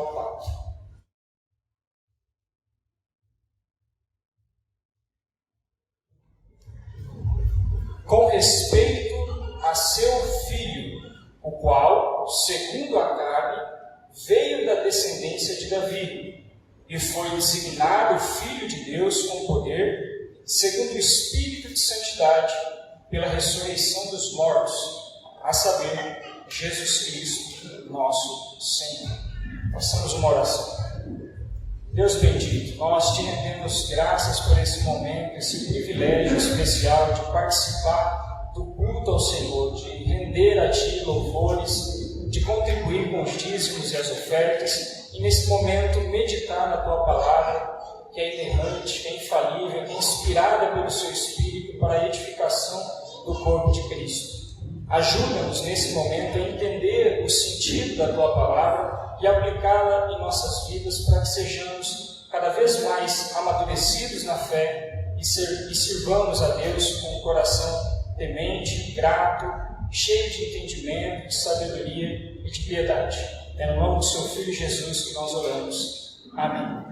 ao Pai. Com respeito a seu Filho, o qual, segundo a carne, veio da descendência de Davi, e foi designado Filho de Deus com poder, segundo o Espírito de Santidade, pela ressurreição dos mortos, a saber, Jesus Cristo, nosso Senhor. Façamos uma oração. Deus bendito, nós te rendemos graças por esse momento, esse privilégio especial de participar do culto ao Senhor, de render a Ti louvores, de contribuir com os dízimos e as ofertas, e nesse momento meditar na Tua palavra, que é inerrante, que é infalível, que é inspirada pelo Seu Espírito para a edificação do corpo de Cristo. Ajuda-nos nesse momento a entender o sentido da Tua palavra e aplicá-la em nossas vidas para que sejamos cada vez mais amadurecidos na fé e sirvamos a Deus com um coração temente, grato, cheio de entendimento, de sabedoria e de piedade. É no nome do Seu Filho Jesus que nós oramos. Amém.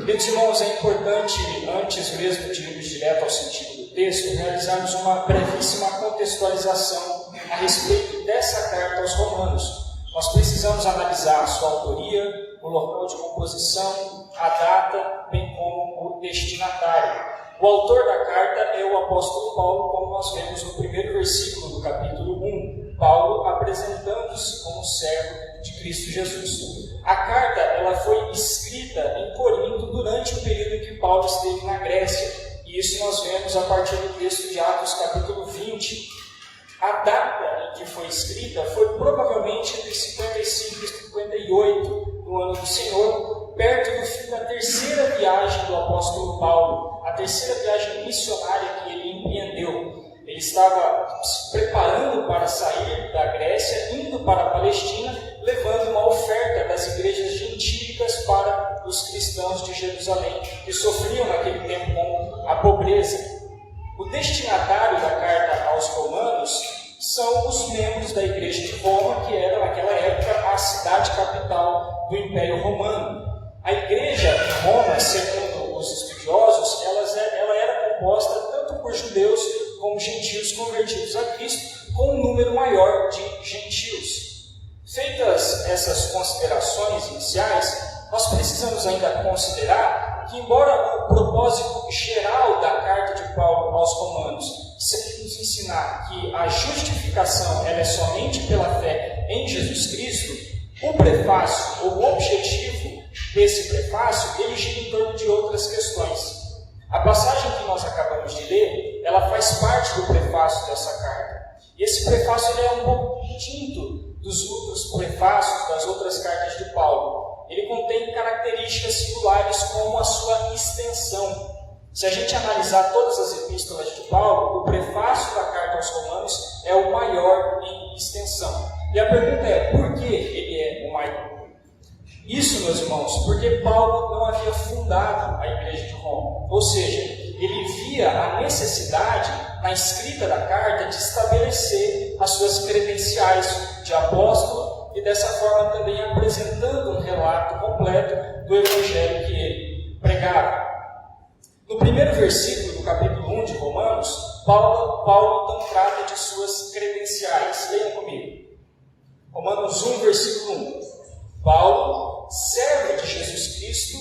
Queridos irmãos, é importante, antes mesmo de irmos direto ao sentido do texto, realizarmos uma brevíssima contextualização a respeito dessa carta aos Romanos. Nós precisamos analisar a sua autoria, o local de composição, a data, bem como o destinatário. O autor da carta é o apóstolo Paulo, como nós vemos no primeiro versículo do capítulo 1. Paulo apresentando-se como servo de Cristo Jesus. A carta ela foi escrita em Corinto durante o período em que Paulo esteve na Grécia. E isso nós vemos a partir do texto de Atos capítulo 20. A data em que foi escrita foi provavelmente entre 55 e 58 do ano do Senhor, perto do fim da terceira viagem do apóstolo Paulo, a terceira viagem missionária que ele empreendeu. Ele estava se preparando para sair da Grécia, indo para a Palestina, levando uma oferta das igrejas gentílicas para os cristãos de Jerusalém, que sofriam naquele tempo com a pobreza. O destinatário da carta aos Romanos são os membros da igreja de Roma, que era naquela época a cidade capital do Império Romano. A igreja de Roma, segundo os estudiosos, ela era composta tanto por judeus como gentios convertidos a Cristo, com um número maior de gentios. Feitas essas considerações iniciais, nós precisamos ainda considerar que, embora o propósito geral da carta de Paulo aos Romanos seja nos ensinar que a justificação ela é somente pela fé em Jesus Cristo, o prefácio, ou o objetivo desse prefácio, ele gira em torno de outras questões. A passagem que nós acabamos de ler, ela faz parte do prefácio dessa carta. E esse prefácio ele é um pouco distinto dos outros prefácios das outras cartas de Paulo. Ele contém características singulares como a sua extensão. Se a gente analisar todas as epístolas de Paulo, o prefácio da carta aos Romanos é o maior em extensão. E a pergunta é, por que ele é o maior? Isso, meus irmãos, porque Paulo não havia fundado a igreja de Roma. Ou seja, ele via a necessidade, na escrita da carta, de estabelecer as suas credenciais de apóstolo e dessa forma também apresentando um relato completo do evangelho que ele pregava. No primeiro versículo do capítulo 1 de Romanos, Paulo então trata de suas credenciais. Leiam comigo. Romanos 1, versículo 1. Paulo, servo de Jesus Cristo,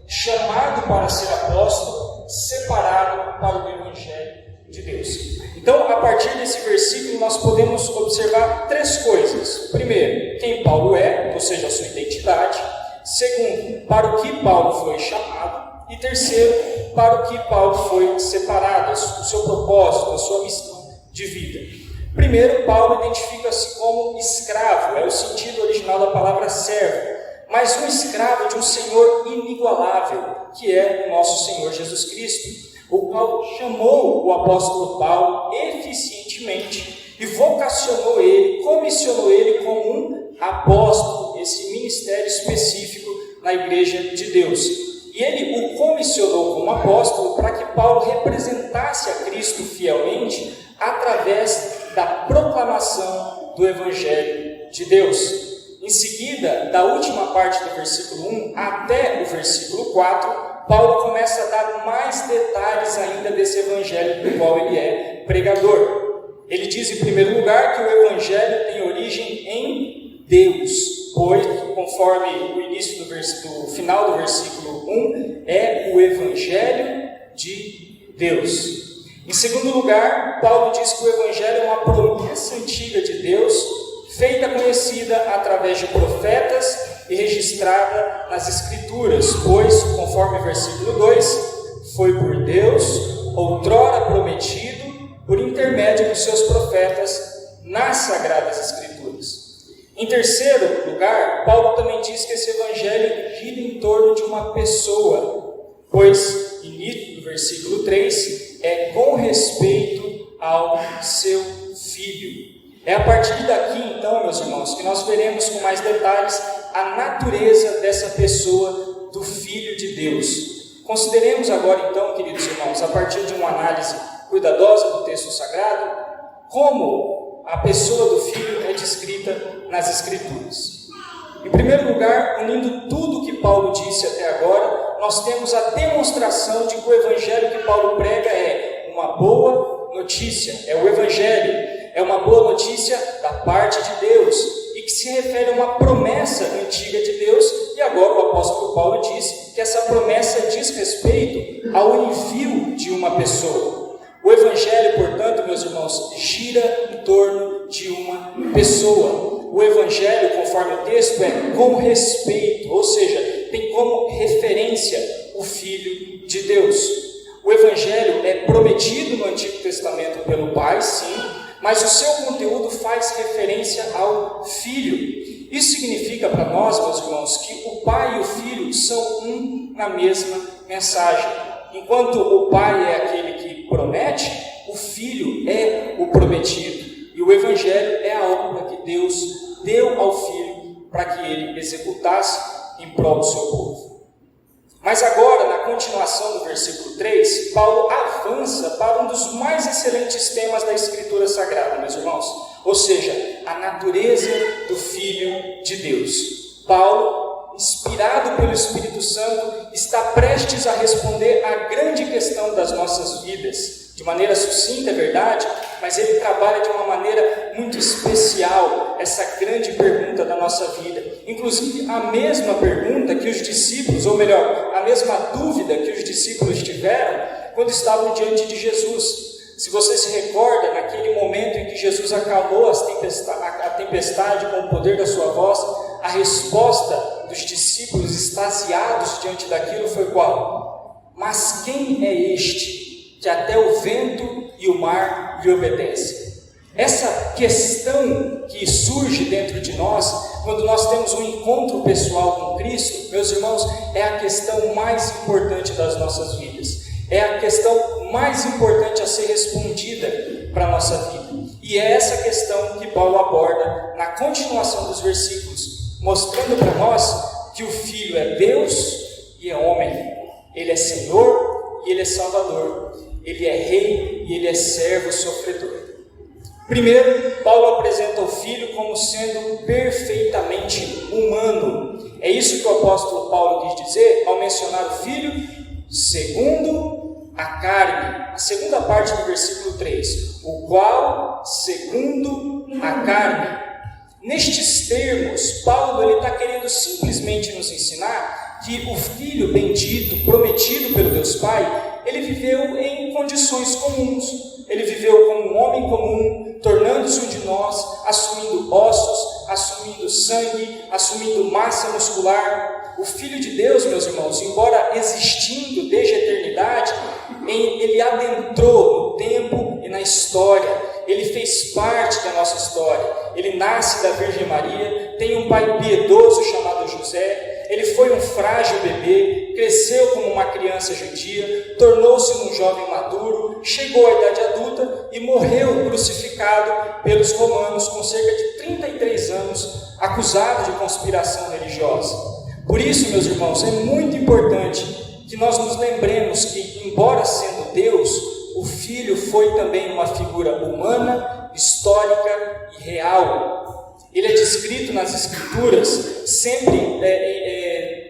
chamado para ser apóstolo, separado para o Evangelho de Deus. Então, a partir desse versículo, nós podemos observar três coisas. Primeiro, quem Paulo é, ou seja, a sua identidade. Segundo, para o que Paulo foi chamado. E terceiro, para o que Paulo foi separado, o seu propósito, a sua missão de vida. Primeiro, Paulo identifica-se como escravo, é o sentido original da palavra servo, mas um escravo de um Senhor inigualável, que é o nosso Senhor Jesus Cristo, o qual chamou o apóstolo Paulo eficientemente e vocacionou ele, comissionou ele como um apóstolo, esse ministério específico na igreja de Deus. E ele o comissionou como apóstolo para que Paulo representasse a Cristo fielmente através da proclamação do Evangelho de Deus. Em seguida, da última parte do versículo 1 até o versículo 4, Paulo começa a dar mais detalhes ainda desse evangelho do qual ele é pregador. Ele diz, em primeiro lugar, que o evangelho tem origem em Deus, pois, conforme o início do final do versículo 1, é o evangelho de Deus. Em segundo lugar, Paulo diz que o evangelho é uma promessa antiga de Deus, feita conhecida através de profetas e registrada nas Escrituras, pois, conforme o versículo 2, foi por Deus, outrora prometido, por intermédio dos seus profetas, nas Sagradas Escrituras. Em terceiro lugar, Paulo também diz que esse evangelho gira em torno de uma pessoa, pois, início do versículo 3, é com respeito ao seu filho. É a partir daqui, então, meus irmãos, que nós veremos com mais detalhes a natureza dessa pessoa do Filho de Deus. Consideremos agora, então, queridos irmãos, a partir de uma análise cuidadosa do texto sagrado, como a pessoa do Filho é descrita nas Escrituras. Em primeiro lugar, unindo tudo que Paulo disse até agora, nós temos a demonstração de que o evangelho que Paulo prega é uma boa notícia, é o evangelho. É uma boa notícia da parte de Deus e que se refere a uma promessa antiga de Deus, e agora o apóstolo Paulo diz que essa promessa diz respeito ao envio de uma pessoa. O evangelho, portanto, meus irmãos, gira em torno de uma pessoa. O evangelho, conforme o texto, é com respeito, ou seja, tem como referência o Filho de Deus. O evangelho é prometido no Antigo Testamento pelo Pai, sim, mas o seu conteúdo faz referência ao Filho. Isso significa para nós, meus irmãos, que o Pai e o Filho são um na mesma mensagem. Enquanto o Pai é aquele que promete, o Filho é o prometido. E o Evangelho é a obra que Deus deu ao Filho para que ele executasse em prol do seu povo. Mas agora, na continuação do versículo 3, Paulo avança para um dos mais excelentes temas da Escritura Sagrada, meus irmãos, ou seja, a natureza do Filho de Deus. Paulo, inspirado pelo Espírito Santo, está prestes a responder à grande questão das nossas vidas. De maneira sucinta, é verdade, mas ele trabalha de uma maneira muito especial essa grande pergunta da nossa vida. Inclusive, a mesma pergunta que os discípulos, ou melhor, a mesma dúvida que os discípulos tiveram quando estavam diante de Jesus. Se você se recorda, naquele momento em que Jesus acalmou a tempestade com o poder da sua voz, a resposta dos discípulos extasiados diante daquilo foi qual? Mas quem é este que até o vento e o mar lhe obedecem? Essa questão que surge dentro de nós, quando nós temos um encontro pessoal com Cristo, meus irmãos, é a questão mais importante das nossas vidas. É a questão mais importante a ser respondida para a nossa vida. E é essa questão que Paulo aborda na continuação dos versículos, mostrando para nós que o Filho é Deus e é homem. Ele é Senhor e Ele é Salvador. Ele é Rei e Ele é servo sofredor. Primeiro, Paulo apresenta o Filho como sendo perfeitamente humano. É isso que o apóstolo Paulo quis dizer ao mencionar o Filho segundo a carne. A segunda parte do versículo 3. O qual segundo a carne. Nestes termos, Paulo está querendo simplesmente nos ensinar que o Filho bendito, prometido pelo Deus Pai, ele viveu em condições comuns. Ele viveu como um homem comum, tornando-se um de nós, assumindo ossos, assumindo sangue, assumindo massa muscular. O Filho de Deus, meus irmãos, embora existindo desde a eternidade, ele adentrou no tempo e na história. Ele fez parte da nossa história. Ele nasce da Virgem Maria, tem um pai piedoso chamado José. Ele foi um frágil bebê, cresceu como uma criança judia, tornou-se um jovem maduro, chegou à idade adulta e morreu crucificado pelos romanos com cerca de 33 anos, acusado de conspiração religiosa. Por isso, meus irmãos, é muito importante que nós nos lembremos que, embora sendo Deus, o Filho foi também uma figura humana, histórica e real. ele é descrito nas Escrituras sempre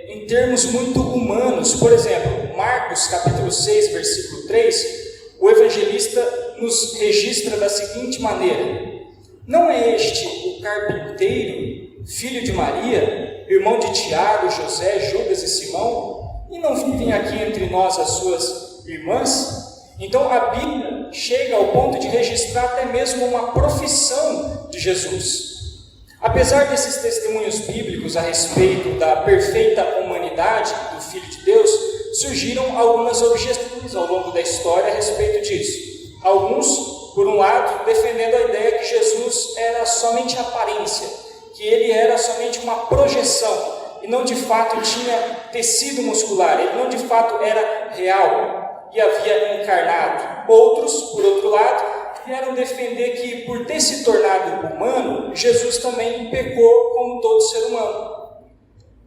em termos muito humanos. Por exemplo, Marcos capítulo 6, versículo 3, o evangelista nos registra da seguinte maneira: não é este o carpinteiro, filho de Maria, irmão de Tiago, José, Judas e Simão? E não vivem aqui entre nós as suas irmãs? Então a Bíblia chega ao ponto de registrar até mesmo uma profissão de Jesus. Apesar desses testemunhos bíblicos a respeito da perfeita humanidade do Filho de Deus, surgiram algumas objeções ao longo da história a respeito disso. Alguns, por um lado, defendendo a ideia que Jesus era somente aparência, que ele era somente uma projeção, e não de fato tinha tecido muscular, ele não de fato era real e havia encarnado. Outros, por outro lado, vieram defender que, por ter se tornado humano, Jesus também pecou como todo ser humano.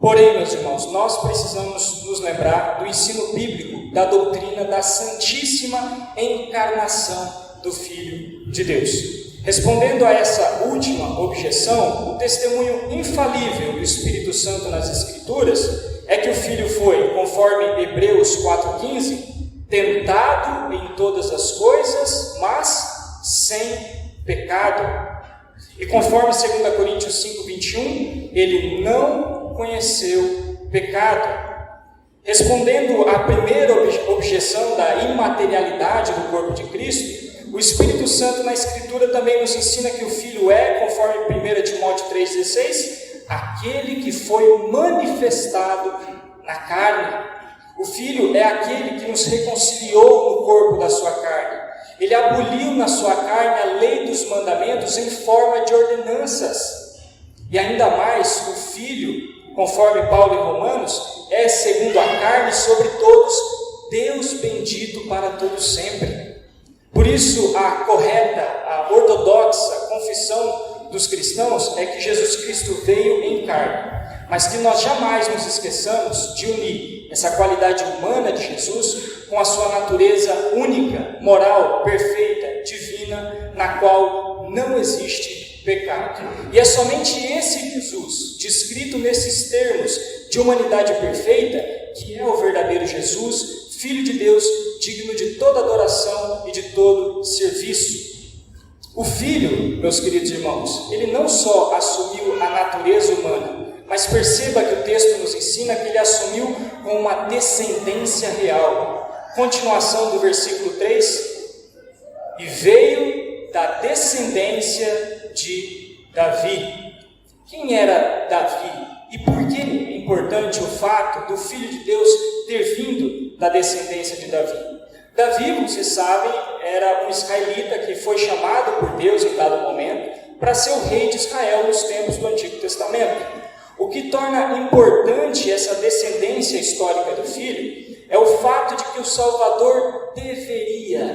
Porém, meus irmãos, nós precisamos nos lembrar do ensino bíblico, da doutrina da santíssima encarnação do Filho de Deus. Respondendo a essa última objeção, o testemunho infalível do Espírito Santo nas Escrituras é que o Filho foi, conforme Hebreus 4,15, tentado em todas as coisas, mas sem pecado. E conforme 2 Coríntios 5,21, ele não conheceu pecado. Respondendo à primeira objeção da imaterialidade do corpo de Cristo, o Espírito Santo na Escritura também nos ensina que o Filho é, conforme 1 Timóteo 3,16, aquele que foi manifestado na carne. O Filho é aquele que nos reconciliou no corpo da sua carne. Ele aboliu na sua carne a lei dos mandamentos em forma de ordenanças. E ainda mais, o Filho, conforme Paulo em Romanos, é, segundo a carne, sobre todos, Deus bendito para todos sempre. Por isso, a correta, a ortodoxa confissão dos cristãos é que Jesus Cristo veio em carne, mas que nós jamais nos esqueçamos de unir essa qualidade humana de Jesus com a sua natureza única, moral, perfeita, divina, na qual não existe pecado. E é somente esse Jesus, descrito nesses termos de humanidade perfeita, que é o verdadeiro Jesus, Filho de Deus, digno de toda adoração e de todo serviço. O Filho, meus queridos irmãos, ele não só assumiu a natureza humana, mas perceba que o texto nos ensina que ele assumiu com uma descendência real. Continuação do versículo 3: e veio da descendência de Davi. Quem era Davi? E por que é importante o fato do Filho de Deus ter vindo da descendência de Davi? Davi, como vocês sabem, era um israelita que foi chamado por Deus em dado momento para ser o rei de Israel nos tempos do Antigo Testamento. O que torna importante essa descendência histórica do Filho é o fato de que o Salvador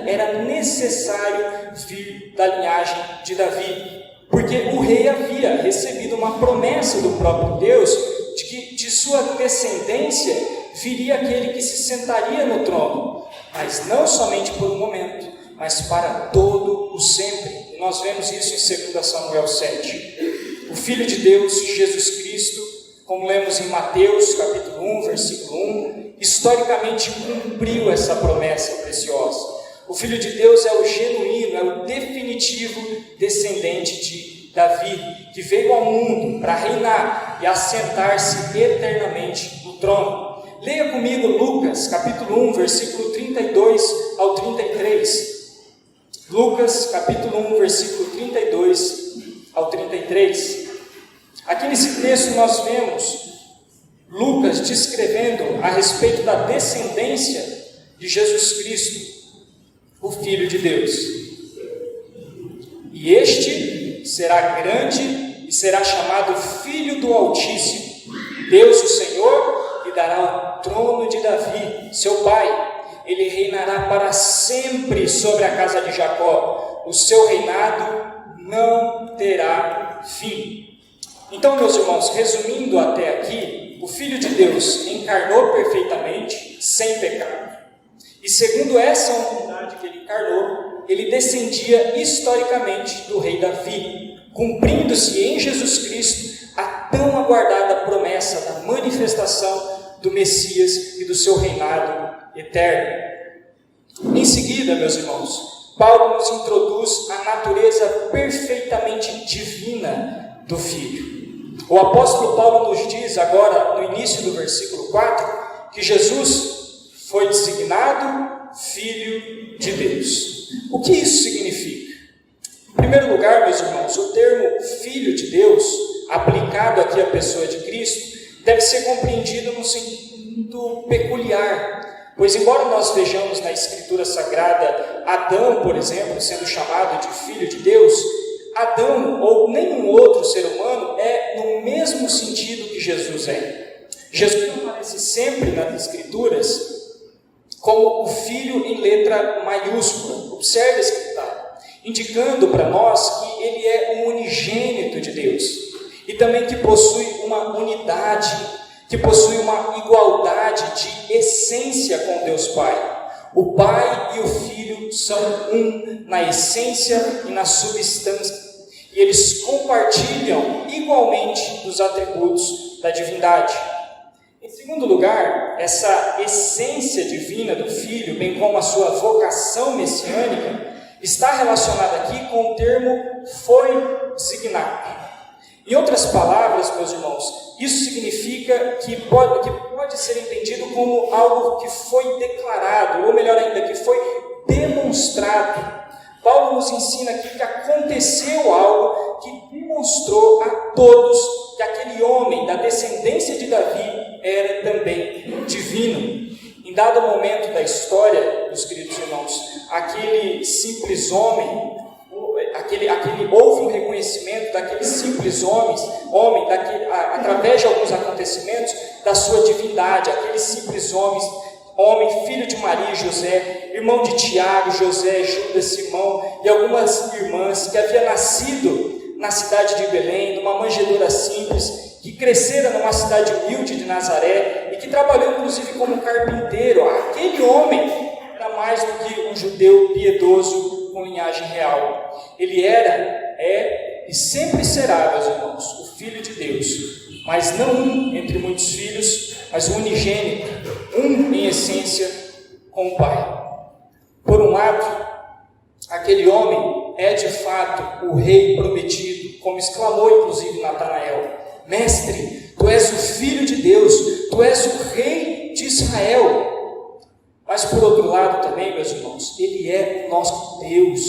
era necessário vir da linhagem de Davi, porque o rei havia recebido uma promessa do próprio Deus de que de sua descendência viria aquele que se sentaria no trono, mas não somente por um momento, mas para todo o sempre. E nós vemos isso em 2 Samuel 7. O Filho de Deus, Jesus Cristo, como lemos em Mateus capítulo 1, versículo 1, historicamente cumpriu essa promessa preciosa. O Filho de Deus é o genuíno, é o definitivo descendente de Davi, que veio ao mundo para reinar e assentar-se eternamente no trono. Leia comigo Lucas capítulo 1, versículo 32 ao 33. Lucas capítulo 1, versículo 32 ao 33. Aqui nesse texto nós vemos Lucas descrevendo a respeito da descendência de Jesus Cristo, o Filho de Deus. E este será grande e será chamado Filho do Altíssimo. Deus, o Senhor, lhe dará o trono de Davi, seu pai. Ele reinará para sempre sobre a casa de Jacó. O seu reinado não terá fim. Então, meus irmãos, resumindo até aqui, o Filho de Deus encarnou perfeitamente, sem pecado. E segundo essa humanidade que ele encarnou, ele descendia historicamente do rei Davi, cumprindo-se em Jesus Cristo a tão aguardada promessa da manifestação do Messias e do seu reinado eterno. Em seguida, meus irmãos, Paulo nos introduz a natureza perfeitamente divina do Filho. O apóstolo Paulo nos diz agora, no início do versículo 4, que Jesus foi designado Filho de Deus. O que isso significa? Em primeiro lugar, meus irmãos, o termo Filho de Deus, aplicado aqui à pessoa de Cristo, deve ser compreendido num sentido peculiar, pois embora nós vejamos na Escritura Sagrada Adão, por exemplo, sendo chamado de Filho de Deus, Adão ou nenhum outro ser humano é no mesmo sentido que Jesus é. Jesus aparece sempre nas Escrituras como o Filho em letra maiúscula. Observe esse detalhe, indicando para nós que ele é um unigênito de Deus e também que possui uma unidade, que possui uma igualdade de essência com Deus Pai. O Pai e o Filho são um na essência e na substância, e eles compartilham igualmente dos atributos da divindade. Em segundo lugar, essa essência divina do Filho, bem como a sua vocação messiânica, está relacionada aqui com o termo foi designado. Em outras palavras, meus irmãos, isso significa que pode ser entendido como algo que foi declarado, ou melhor ainda, que foi demonstrado. Paulo nos ensina aqui que aconteceu algo que demonstrou a todos que aquele homem da descendência de Davi era também divino. Em dado momento da história, meus queridos irmãos, aquele simples homem, houve um reconhecimento daquele simples homem através de alguns acontecimentos, da sua divindade. Aquele simples homem, filho de Maria e José, irmão de Tiago, José, Judas, Simão e algumas irmãs, que havia nascido na cidade de Belém, numa manjedoura simples, que crescera numa cidade humilde de Nazaré e que trabalhou inclusive como carpinteiro. Aquele homem era mais do que um judeu piedoso com linhagem real. Ele é e sempre será, meus irmãos, o Filho de Deus, mas não um entre muitos filhos, mas o unigênito, um em essência com o Pai. Por um lado, aquele homem é de fato o rei prometido, como exclamou inclusive Natanael: Mestre, tu és o Filho de Deus, tu és o Rei de Israel. Mas por outro lado também, meus irmãos, ele é o nosso Deus,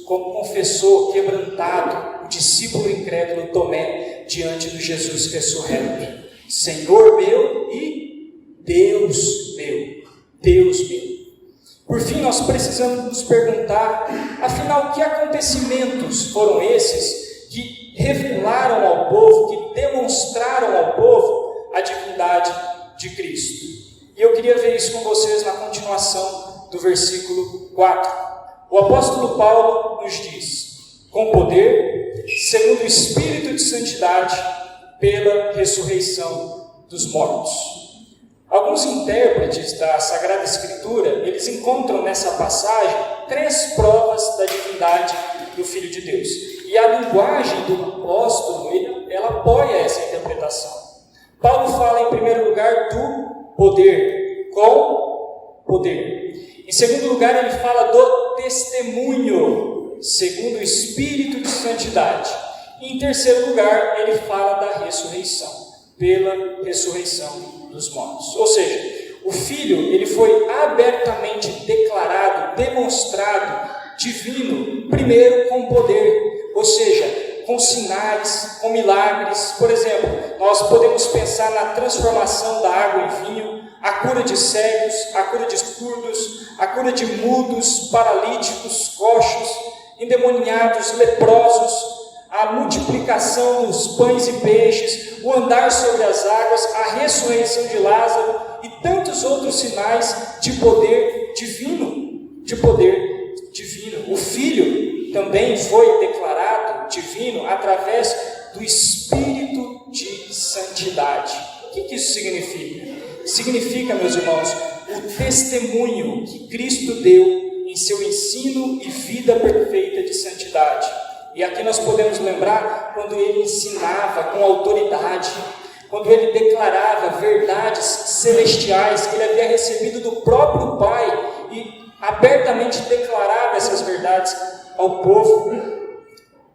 como confessou quebrantado o discípulo incrédulo Tomé diante do Jesus ressurreto: Senhor meu e Deus meu, Deus meu. Por fim, nós precisamos nos perguntar, afinal, que acontecimentos foram esses que revelaram ao povo, que demonstraram ao povo a divindade de Cristo? E eu queria ver isso com vocês na continuação do versículo 4. O apóstolo Paulo nos diz: com poder, segundo o Espírito de santidade, pela ressurreição dos mortos. Alguns intérpretes da Sagrada Escritura, eles encontram nessa passagem 3 provas da divindade do Filho de Deus. E a linguagem do apóstolo, ela apoia essa interpretação. Paulo fala, em primeiro lugar, do poder, com poder. Em segundo lugar, ele fala do testemunho, segundo o Espírito de santidade. E em terceiro lugar, ele fala da ressurreição, pela ressurreição dos mortos. Ou seja, o Filho, ele foi abertamente declarado, demonstrado divino, primeiro com poder, ou seja, com sinais, com milagres. Por exemplo, nós podemos pensar na transformação da água em vinho, a cura de cegos, a cura de surdos, a cura de mudos, paralíticos, coxos, endemoniados, leprosos, a multiplicação dos pães e peixes, o andar sobre as águas, a ressurreição de Lázaro e tantos outros sinais de poder divino, O Filho também foi declarado divino através do Espírito de santidade. O que isso significa? Significa, meus irmãos, o testemunho que Cristo deu em seu ensino e vida perfeita de santidade. E aqui nós podemos lembrar quando ele ensinava com autoridade, quando ele declarava verdades celestiais que ele havia recebido do próprio Pai e abertamente declarava essas verdades ao povo.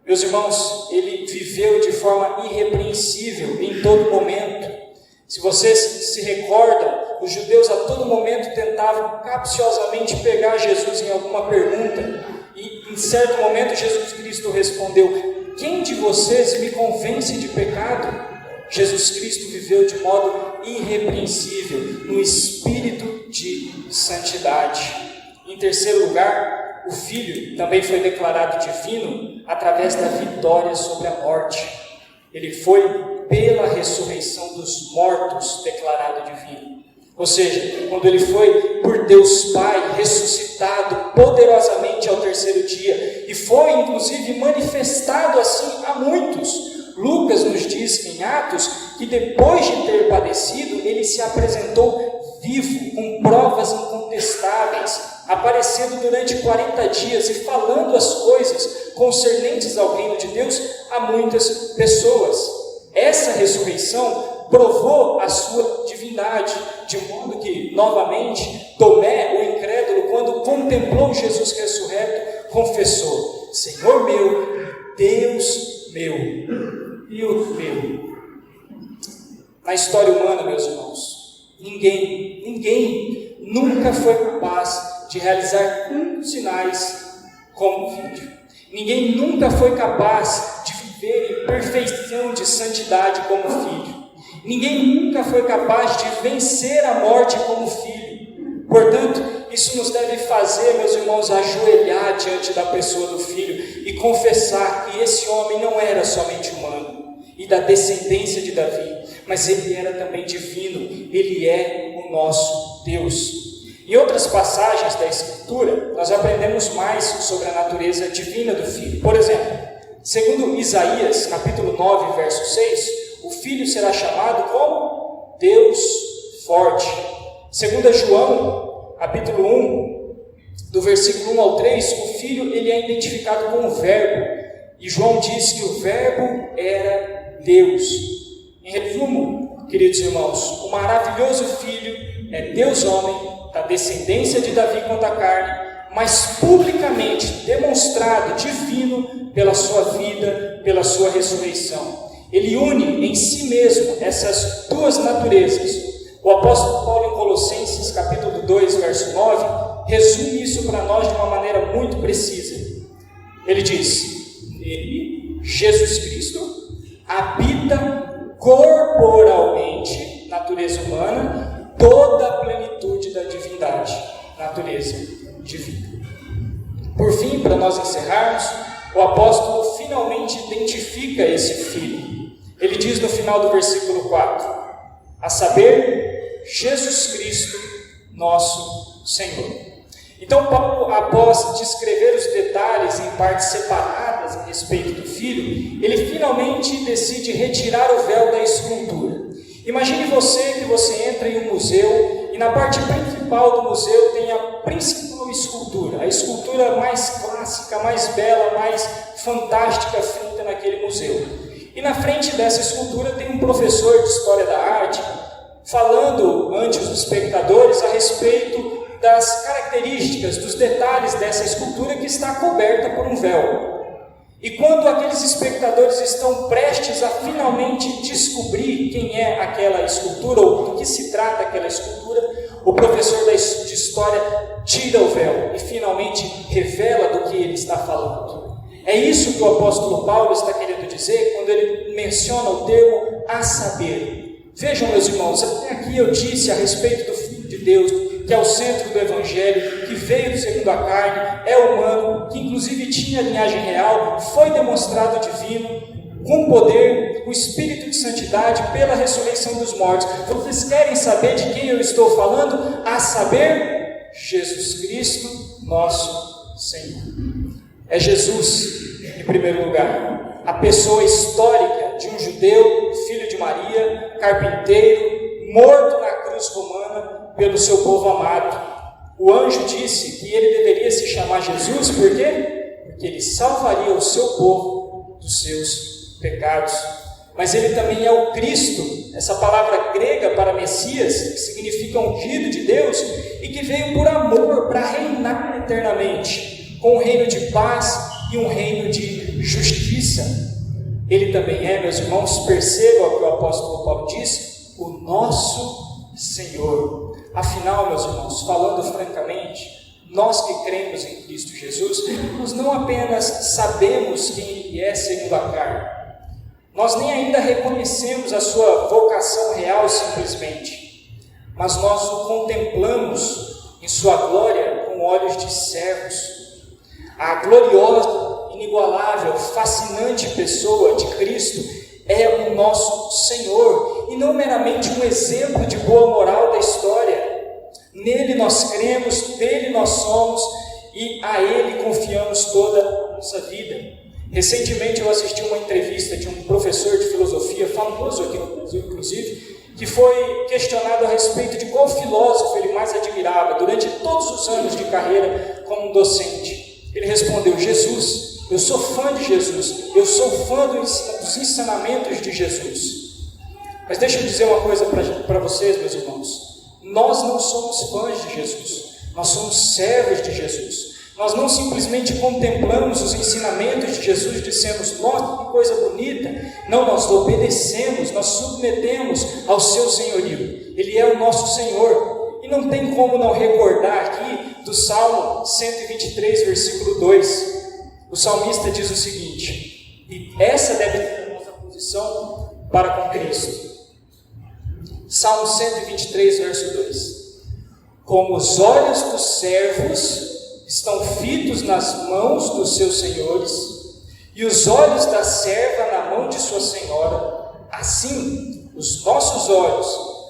Meus irmãos, ele viveu de forma irrepreensível em todo momento. Se vocês se recordam, os judeus a todo momento tentavam capciosamente pegar Jesus em alguma pergunta. E em certo momento Jesus Cristo respondeu: quem de vocês me convence de pecado? Jesus Cristo viveu de modo irrepreensível, no espírito de santidade. Em terceiro lugar, o Filho também foi declarado divino através da vitória sobre a morte. Ele foi, pela ressurreição dos mortos, declarado divino. Ou seja, quando ele foi por Deus Pai ressuscitado poderosamente ao terceiro dia, e foi inclusive manifestado assim a muitos. Lucas nos diz em Atos que depois de ter padecido, ele se apresentou vivo, com provas incontestáveis, aparecendo durante 40 dias e falando as coisas concernentes ao reino de Deus a muitas pessoas. Essa ressurreição provou a sua divindade, de modo que, novamente, Tomé, o incrédulo, quando contemplou Jesus ressurreto, confessou: Senhor meu, Deus meu e o meu. Na história humana, meus irmãos, ninguém nunca foi capaz de realizar tantos sinais como o Filho. Ninguém nunca foi capaz de viver em perfeição de santidade como o Filho. Ninguém nunca foi capaz de vencer a morte como o Filho. Portanto, isso nos deve fazer, meus irmãos, ajoelhar diante da pessoa do Filho e confessar que esse homem não era somente humano e da descendência de Davi, mas ele era também divino, ele é o nosso Deus. Em outras passagens da Escritura, nós aprendemos mais sobre a natureza divina do Filho. Por exemplo, segundo Isaías, capítulo 9, verso 6, o Filho será chamado como Deus forte. Segundo João, capítulo 1, do versículo 1 ao 3, o Filho ele é identificado como Verbo. E João diz que o Verbo era Deus. Em resumo, queridos irmãos, o maravilhoso Filho é Deus homem, da descendência de Davi quanto à carne, mas publicamente demonstrado divino pela sua vida, pela sua ressurreição. Ele une em si mesmo essas duas naturezas. O apóstolo Paulo, em Colossenses capítulo 2, verso 9, resume isso para nós de uma maneira muito precisa. Ele diz: nele, Jesus Cristo, habita corporalmente, natureza humana, toda a plenitude da divindade, natureza divina. Por fim, para nós encerrarmos, o apóstolo finalmente identifica esse Filho. Ele diz no final do versículo 4, a saber, Jesus Cristo, nosso Senhor. Então Paulo, após descrever os detalhes em partes separadas a respeito do Filho, ele finalmente decide retirar o véu da escultura. Imagine você que você entra em um museu e na parte principal do museu tem a principal escultura, a escultura mais clássica, mais bela, mais fantástica feita naquele museu. E na frente dessa escultura tem um professor de História da Arte falando ante os espectadores a respeito das características, dos detalhes dessa escultura que está coberta por um véu. E quando aqueles espectadores estão prestes a finalmente descobrir quem é aquela escultura ou do que se trata aquela escultura, o professor de História tira o véu e finalmente revela do que ele está falando. É isso que o apóstolo Paulo está querendo dizer quando ele menciona o termo a saber. Vejam, meus irmãos, até aqui eu disse a respeito do Filho de Deus, que é o centro do Evangelho, que veio segundo a carne, é humano, que inclusive tinha linhagem real, foi demonstrado divino, com poder, o Espírito de Santidade, pela ressurreição dos mortos. Vocês querem saber de quem eu estou falando? A saber, Jesus Cristo, nosso Senhor. É Jesus, em primeiro lugar, a pessoa histórica de um judeu, filho de Maria, carpinteiro, morto na cruz romana pelo seu povo amado. O anjo disse que ele deveria se chamar Jesus, por quê? que ele salvaria o seu povo dos seus pecados. Mas ele também é o Cristo, essa palavra grega para Messias, que significa ungido de Deus, e que veio por amor para reinar eternamente, com um reino de paz e um reino de justiça. Ele também é, meus irmãos, percebam o que o apóstolo Paulo diz, o nosso Senhor. Afinal, meus irmãos, falando francamente, nós que cremos em Cristo Jesus, nós não apenas sabemos quem Ele é segundo a carne, nós nem ainda reconhecemos a sua vocação real simplesmente, mas nós o contemplamos em sua glória com olhos de servos. A gloriosa, inigualável, fascinante pessoa de Cristo é o nosso Senhor, e não meramente um exemplo de boa moral da história. Nele nós cremos, dele nós somos, e a Ele confiamos toda a nossa vida. Recentemente eu assisti uma entrevista de um professor de filosofia, famoso aqui no Brasil inclusive, que foi questionado a respeito de qual filósofo ele mais admirava durante todos os anos de carreira como docente. Ele respondeu: Jesus. Eu sou fã de Jesus, eu sou fã dos ensinamentos de Jesus. Mas deixa eu dizer uma coisa para vocês, meus irmãos. Nós não somos fãs de Jesus, nós somos servos de Jesus. Nós não simplesmente contemplamos os ensinamentos de Jesus e dissemos: nossa, que coisa bonita. Não, nós obedecemos, nós submetemos ao seu senhorio. Ele é o nosso Senhor. E não tem como não recordar aqui do Salmo 123, versículo 2. O salmista diz o seguinte, e essa deve ser a nossa posição para com Cristo. Salmo 123, verso 2. Como os olhos dos servos estão fitos nas mãos dos seus senhores, e os olhos da serva na mão de sua senhora, assim os nossos olhos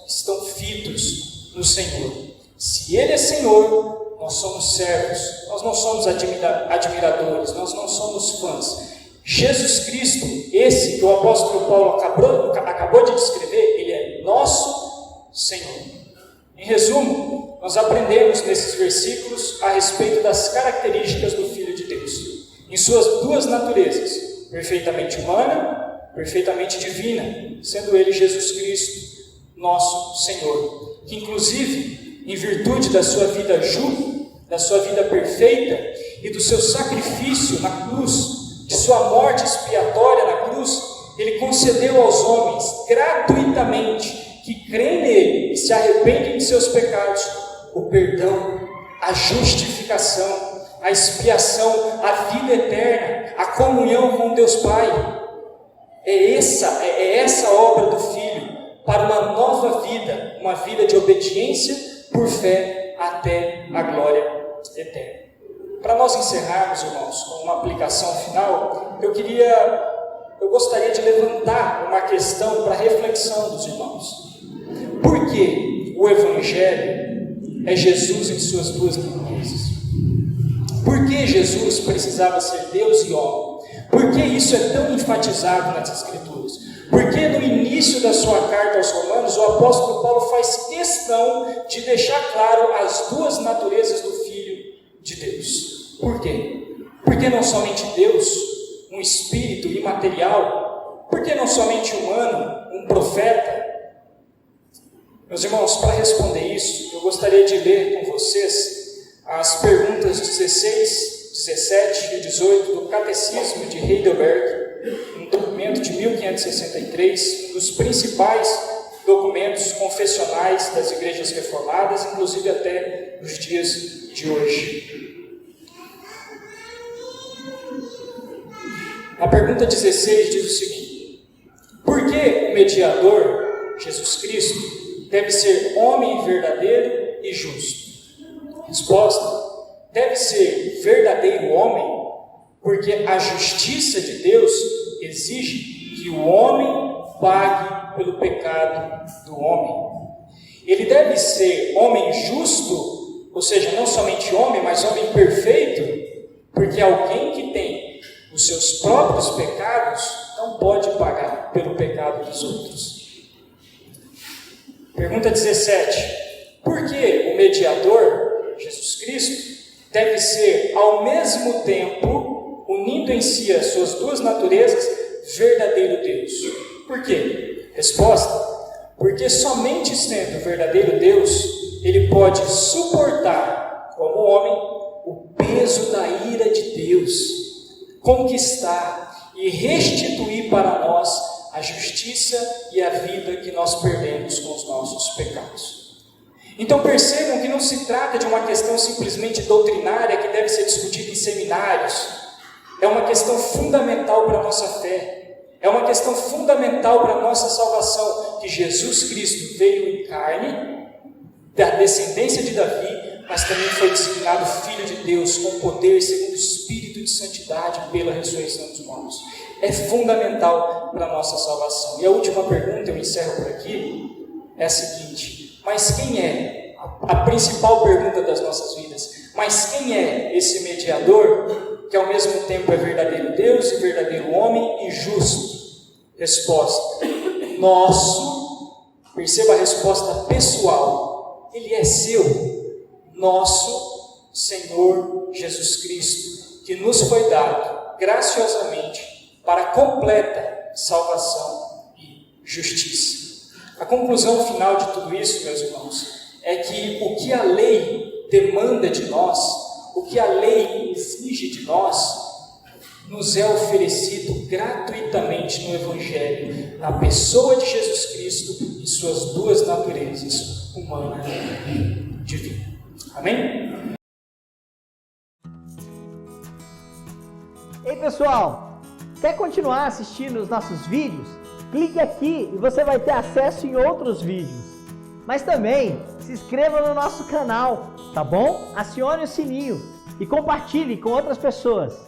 estão fitos no Senhor. Se Ele é Senhor, nós somos servos, nós não somos admiradores, nós não somos fãs. Jesus Cristo, esse que o apóstolo Paulo acabou de descrever, Ele é nosso Senhor. Em resumo, nós aprendemos nesses versículos a respeito das características do Filho de Deus, em suas duas naturezas, perfeitamente humana, perfeitamente divina, sendo Ele Jesus Cristo, nosso Senhor, que inclusive, em virtude da sua vida justa, da sua vida perfeita e do seu sacrifício na cruz, de sua morte expiatória na cruz, Ele concedeu aos homens gratuitamente que creem nele e se arrependem de seus pecados, o perdão, a justificação, a expiação, a vida eterna, a comunhão com Deus Pai. É essa obra do Filho para uma nova vida, uma vida de obediência por fé até a glória eterna. Para nós encerrarmos, irmãos, com uma aplicação final, eu gostaria de levantar uma questão para reflexão dos irmãos. Por que o Evangelho é Jesus em suas duas naturezas? Por que Jesus precisava ser Deus e homem? Por que isso é tão enfatizado nas Escrituras? Por que no início da sua carta aos Romanos, o apóstolo Paulo faz questão de deixar claro as duas naturezas do Filho de Deus? Por quê? Porque não somente Deus, um espírito imaterial? Por que não somente humano, um profeta? Meus irmãos, para responder isso, eu gostaria de ler com vocês as perguntas 16, 17 e 18 do Catecismo de Heidelberg, um documento de 1563, um dos principais documentos confessionais das igrejas reformadas, inclusive até nos dias de hoje. A pergunta 16 diz o seguinte: por que o mediador, Jesus Cristo, deve ser homem verdadeiro e justo? Resposta: deve ser verdadeiro homem, porque a justiça de Deus exige que o homem pague pelo pecado do homem. Ele deve ser homem justo, ou seja, não somente homem, mas homem perfeito, porque alguém que tem os seus próprios pecados não pode pagar pelo pecado dos outros. Pergunta 17. Por que o mediador, Jesus Cristo, deve ser ao mesmo tempo unindo em si as suas duas naturezas, verdadeiro Deus. Por quê? Resposta: porque somente sendo verdadeiro Deus, ele pode suportar, como homem, o peso da ira de Deus, conquistar e restituir para nós a justiça e a vida que nós perdemos com os nossos pecados. Então percebam que não se trata de uma questão simplesmente doutrinária que deve ser discutida em seminários. É uma questão fundamental para a nossa fé. É uma questão fundamental para a nossa salvação, que Jesus Cristo veio em carne, da descendência de Davi, mas também foi designado Filho de Deus, com poder segundo o Espírito de santidade pela ressurreição dos mortos. É fundamental para a nossa salvação. E a última pergunta, eu encerro por aqui, é a seguinte: mas quem é? A principal pergunta das nossas vidas. Mas quem é esse mediador, que ao mesmo tempo é verdadeiro Deus e verdadeiro homem e justo? Resposta: nosso. Perceba a resposta pessoal. Ele é seu, nosso Senhor Jesus Cristo, que nos foi dado graciosamente para completa salvação e justiça. A conclusão final de tudo isso, meus irmãos, é que o que a lei demanda de nós, o que a lei exige de nós, nos é oferecido gratuitamente no Evangelho, na pessoa de Jesus Cristo e suas duas naturezas, humana e divina. Amém? Ei pessoal, quer continuar assistindo os nossos vídeos? Clique aqui e você vai ter acesso em outros vídeos. Mas também se inscreva no nosso canal, tá bom? Acione o sininho e compartilhe com outras pessoas.